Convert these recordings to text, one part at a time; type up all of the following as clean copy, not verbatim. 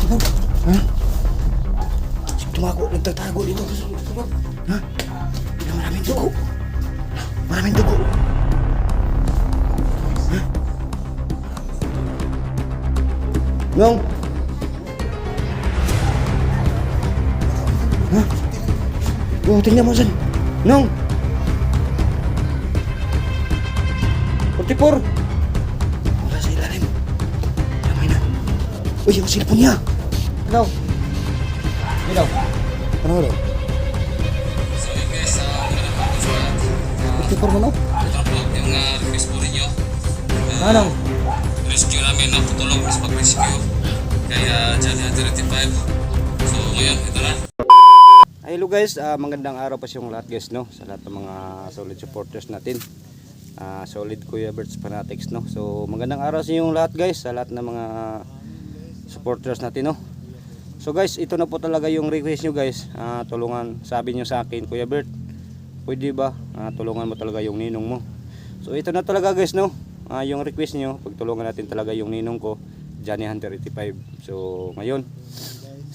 Ha? Tumago, nagtatago dito. Ha? Maraming dugo. Maraming dugo. Ha? Nong! Ha? Oh, tingnan mo saan. Nong! 44! Wala sa ilalim. Damay na. Uy, yung cellphone niya. Ano? Ano? Ano daw? So yun guys, magandang hapon sa lahat. 44 mo no? Ito po yung request po ninyo. Anong? Rescue namin, naputulong sa pag-rescue. Kaya Johnny 35. So ngayon, ito na. Hello guys, magandang araw pa siyong lahat guys no, sa lahat ng mga solid supporters natin. Solid Kuya Berts Fanatics no. So magandang araw sa inyong lahat guys, sa lahat ng mga supporters natin no. So guys, ito na po talaga yung request nyo guys. Tulungan, sabi nyo sa akin, Kuya Bert, pwede ba tulungan mo talaga yung ninong mo. So ito na talaga guys no, yung request nyo, pagtulungan natin talaga yung ninong ko, Johnny Hunter 85. So ngayon,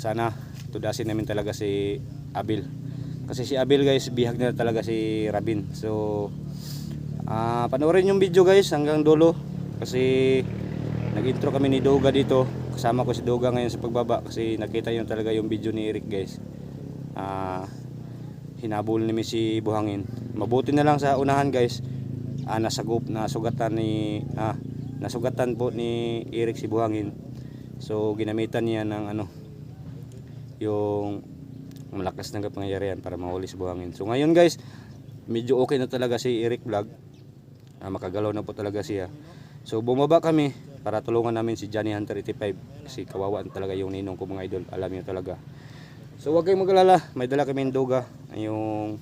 sana tudasin namin talaga si Abil. Kasi si Abil guys, bihag na talaga si Rabin. So panoorin yung video guys hanggang dulo. Kasi nag-intro kami ni Doga dito. Kasama ko si Doga ngayon sa pagbaba. Kasi nakita yung talaga yung video ni Eric guys. Hinabol namin si Buhangin. Mabuti na lang sa unahan guys. Nasugatan po ni Eric si Buhangin. So ginamitan niya ng yung malakas ng kapangyarihan para mahuli si Buhangin. So ngayon guys, medyo okay na talaga si Eric Vlog. Makagalaw na po talaga siya. So bumaba kami para tulungan namin si Johnny Hunter 85. Kasi kawawa talaga yung ninong ko mga idol. Alam niyo talaga. So huwag kayong mag-alala. May dala kami ng Doga. Yung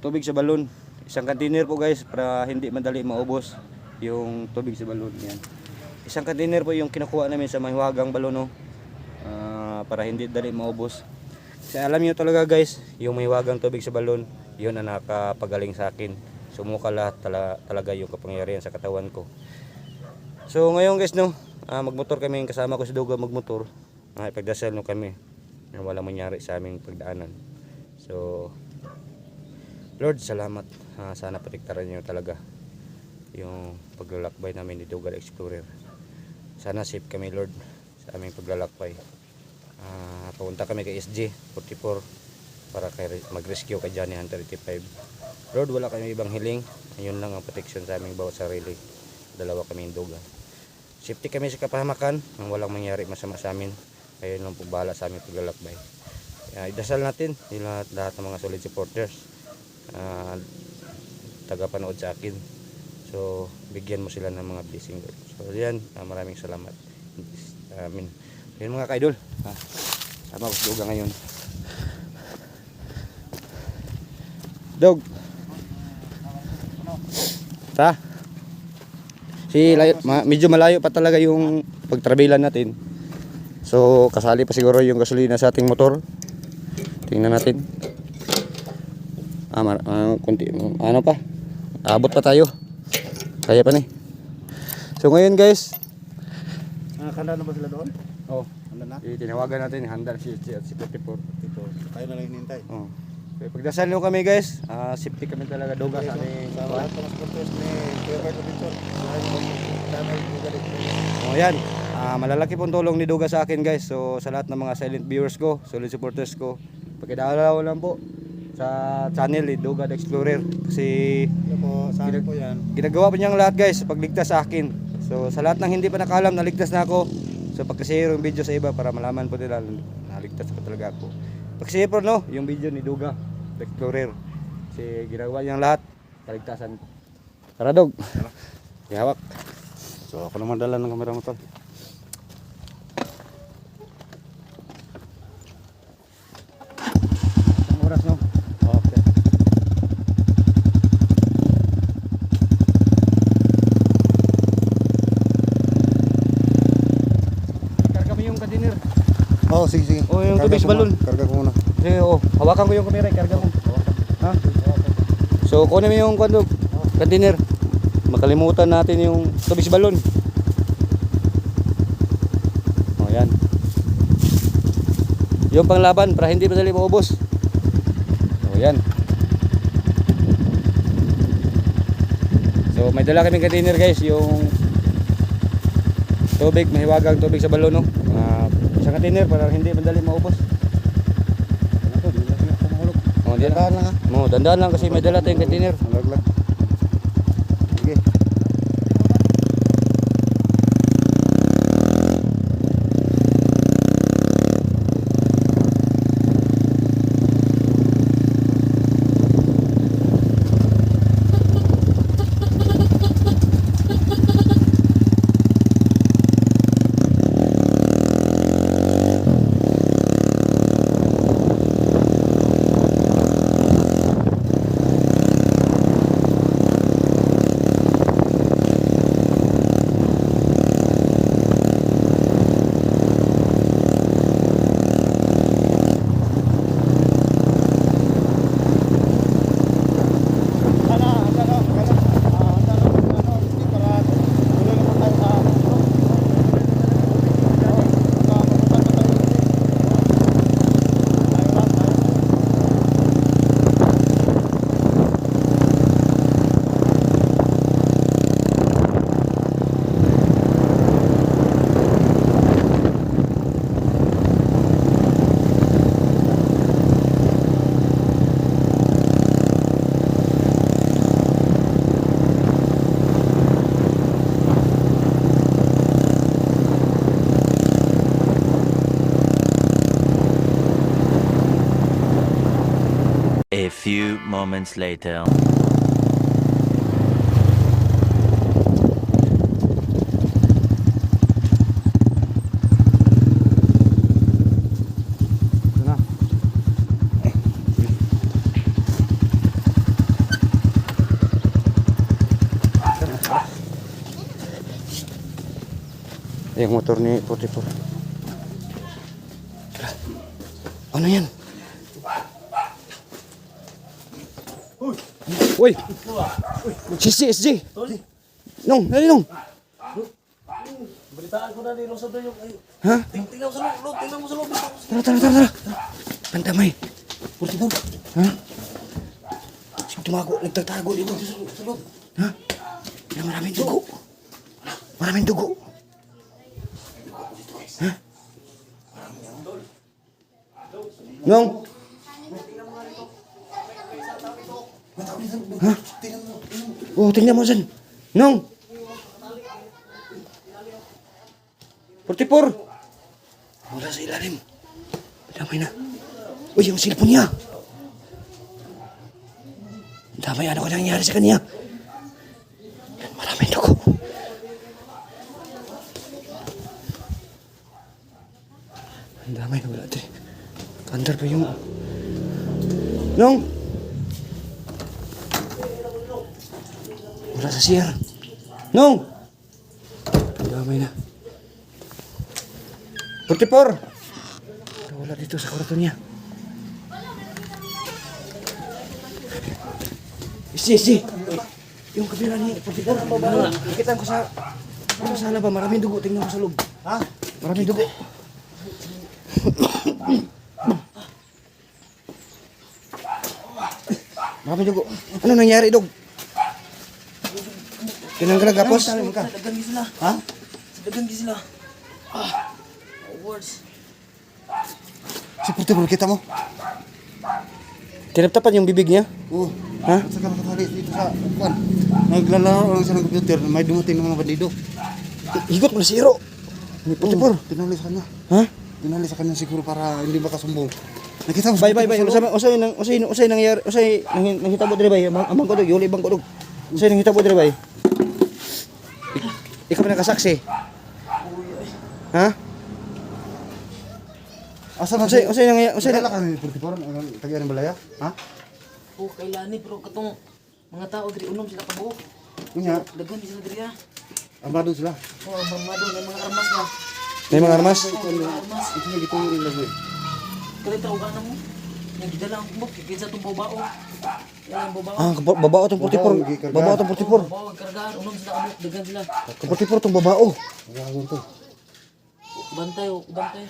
tubig sa balon. Isang container po guys para hindi madali maubos yung tubig sa balon. Yan. Isang container po yung kinukuha namin sa mahiwagang balon no? Para hindi dali maubos. Kasi alam niyo talaga guys, yung mahiwagang tubig sa balon, yun ang nakapagaling sa akin. Sumuka lahat talaga yung kapangyarihan sa katawan ko. So ngayon guys no, magmotor kami, kasama ko si Doga magmotor. Ipagdasal no kami na walang mangyari sa aming pagdaanan. So Lord, salamat. Sana patiktaran niyo talaga yung paglalakbay namin ni Doga the Explorer. Sana safe kami Lord sa aming paglalakbay. Papunta kami kay SG 44 para mag-rescue kay Johnny Hunter 85. Lord, wala kami ibang hiling. Ayun lang ang protection sa aming bawat sarili. Dalawa kami Doga. Safety kami sa kapahamakan nang walang mangyari masama sa amin. Ayun lang po bahala sa aming paglalakbay. Idasal natin yung lahat ng mga solid supporters. Tagapanood sa akin. So, bigyan mo sila ng mga blessing. So, yan. Maraming salamat. Amin. Yun mga ka-idol. Sama ko si Doga ngayon. Dog. Ta. Medyo malayo pa talaga yung pagtrabelan natin. So, kasali pa siguro yung gasolina sa ating motor. Tingnan natin. Kunti, ano pa? Abot pa tayo. Kaya pa ni. So ngayon guys, Nakakanda na ba sila doon? oh, Handa na? tinawagan natin handa si 44. Ito. Tayo na lang hinintay. Oh. So, pagdasal nyo kami guys, safety kami talaga Doga sa aming Sa lahat ng sponsors ni Kuya Bert Robinson. Oh yan, malalaki pong tulong ni Doga sa akin guys. So sa lahat ng mga silent viewers ko, solid supporters ko, pagkidalaw lang po sa channel ni Doga the Explorer. Kasi Saan po yan? ginagawa pa niyang lahat guys pagligtas sa akin. So sa lahat ng hindi pa nakaalam, naligtas na ako. So pagkashare yung video sa iba para malaman po nila naligtas pa talaga ako. Pagkashare po no, yung video ni Doga the Explorer. Kasi ginagawa niyang lahat, kaligtasan. Tara Dog. Ihawak. So ako naman dala ng kamera mo tol. Isang oras no? Okay. Karga mo yung container. Oh, sige. Oh, yung tubig sa balon. Karga ko muna. Sige, hawakan ko yung kamera, karga mo. Ha? So kunin mo yung container. Makalimutan natin yung tubig sa balon. Oh yan. Yung panglaban para hindi madali maubos. So yan. So may dala kaming container guys, yung tubig, mahiwagang tubig sa balon no. Isang container para hindi madali maubos. Ito, di lang sila mahulog. Oh, di Dandahan lang ha. Dandan lang kasi may dala tayong container. Malaglag. Sige. A few moments later. Yung motor ni 44. Ano yan? Uy! SG, SG! Nong, dali nong! Balitaan ko na ni Rosa doon yung... Ha? Tingnan mo sa loob, tingnan mo sa loob. Tara, tara, tara, tara! Pandamay! Portibor, Ha? tumago, nagtatago dito sa loob. Ha? May maraming dugo! Maraming dugo! Ha? Nong! Ha? Oh, tingnan mo dyan! Nong! 44! Wala sa ilalim. Damay na. Uy, yung cellphone niya! Damay, ano ka nangyari sa kanya? Maraming dugo. Ang damay, wala ito. Under pa yung... Nong! Wala sa CR. Nong! Ang damay na. 44! Wala dito sa kwarto niya. Isi. Yung kabila ni 44. Nakita ko sa... Ano sa ba? Maraming dugo. Tingnan ko sa loob. Ha? Maraming dugo. Maraming dugo. Ano nangyari, dog? Tinanggal ang gapos? Sa dagan di sila. Ha? Sa dagan di sila. Awards. Si Portibor, kita mo? Tinaptapan yung bibig niya? Oo. Ha? At saka nakatali dito sa upuan. Naglalaro lang siya ng computer. May dumating ng mga bandido. Higot mo na si Iro. Ni 44. Tinali sa kanya. Ha? Tinali sa kanya siguro para hindi makasumbong. Nakita mo? Bay. Usay nangyari, usay nanghitabo dire bay. Amang ko dog, yuli bang ko dog. Usay nanghitabo dire bay. Ikaw man nakasaksi. Ha? Asa man Usay nangyari, usay Kailan ka ni Portibor? Tagian ng balaya? Ha? Oh, kailani pero katong mga tao diri unom sila pabuok. Kunya, Dagan di sila diri ah. amado sila. Oh, ang mamado may mga armas na. may mga armas. Armas. Ito na gituloy rin lang eh. Kaya tawag na mo. Yung gidala ang buk, kikita itong babao. Yan ang babao. Ah, babaw tong 44. Babaw tong 44. Babao, kargaan, unom sila kabuk, dagan sila. 44 tong babaw. Gagawin to. Bantay, oh, bantay.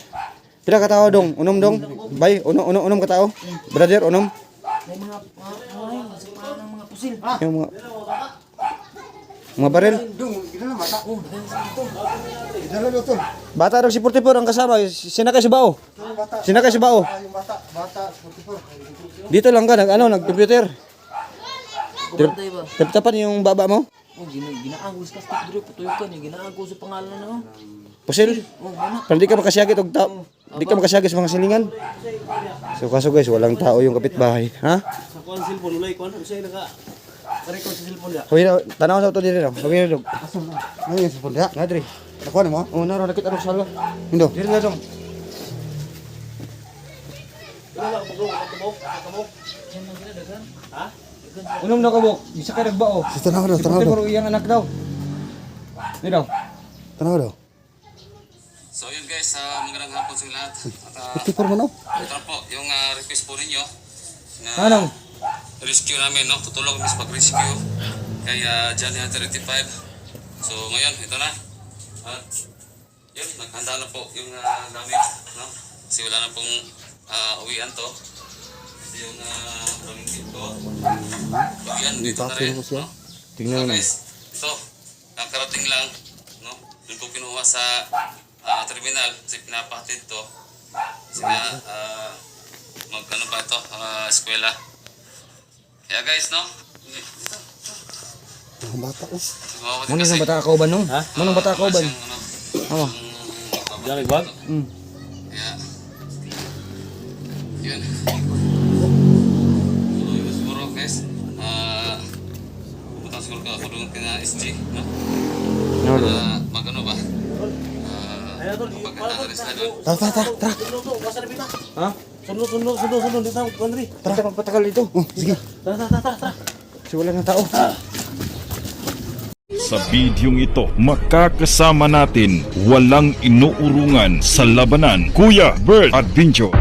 Pila ka tao dong? Unom dong? Bay, unom ka tao? Brother, unom? May mga sa mga pusil. Yung mga baril. Dong, gidala mata. Oh, dahil sa ito. Gidala daw tol. Bata daw si 44 ang kasama. Sinakay si Bao. Yung bata. Sinakay si Bao. Yung bata 44. Dito lang ka, nag-computer. Kumantay ba? Taptapan yung baba mo. Oh, ginaagos ka sa diri putuyukan ni ginaagos sa pangalan na. Pusil. Oh, mana? Pero di ka makasiyagit og tao. Di ka makasiyagit sa mga silingan. So kaso guys, walang tao yung kapitbahay. Ha? Sa kuan cellphone ulay kuan unsay naka-record sa cellphone dia. Hoy, tanaw sa auto diri daw. Hoy, dog. Ano yung sipon dia? Nadri. Nakuha mo? Oh, naro nakita ro salo. Indo. Diri na dong. Wala ko mo. Ha? Unom daw ka bok. Bisa ka nagbao. Si tanaw daw, Si tanaw daw. 44 iyang anak daw. Ni daw. Tanaw daw. So yun guys, magandang hapon sa lahat. At 44 man oh. ito na po, yung request po ninyo na Anong? rescue namin, no? Tutulong kami sa pag-rescue kay Johnny Hunter 85. So ngayon, ito na. At yun, naghanda na po yung gamit, no? Kasi wala na pong uwian to. Kasi yung pamingkit ko. So yan, dito na rin, no? Tingnan mo. Guys, ito, nakarating lang, no? Doon po kinuha sa terminal kasi pinapahatid to. Kasi nga, mag-ano pa ito, eskwela. Kaya guys, no? Ang bata oh. Mano sa bata ka uban no? Ha? Mano bata ka uban? Oh. Dali bag. Kaya, yun. So, yun siguro guys, pupunta siguro ka ako doon kina SG, no? Para mag-ano ba? Maganda rin sila doon. Tara. Ha? Sunod dito kuan ri. Tara magpatagal dito. Oh, sige. Tara. Kasi wala nang tao. Sa bidyong ito, makakasama natin walang inuurungan sa labanan, Kuya Bert Adventure.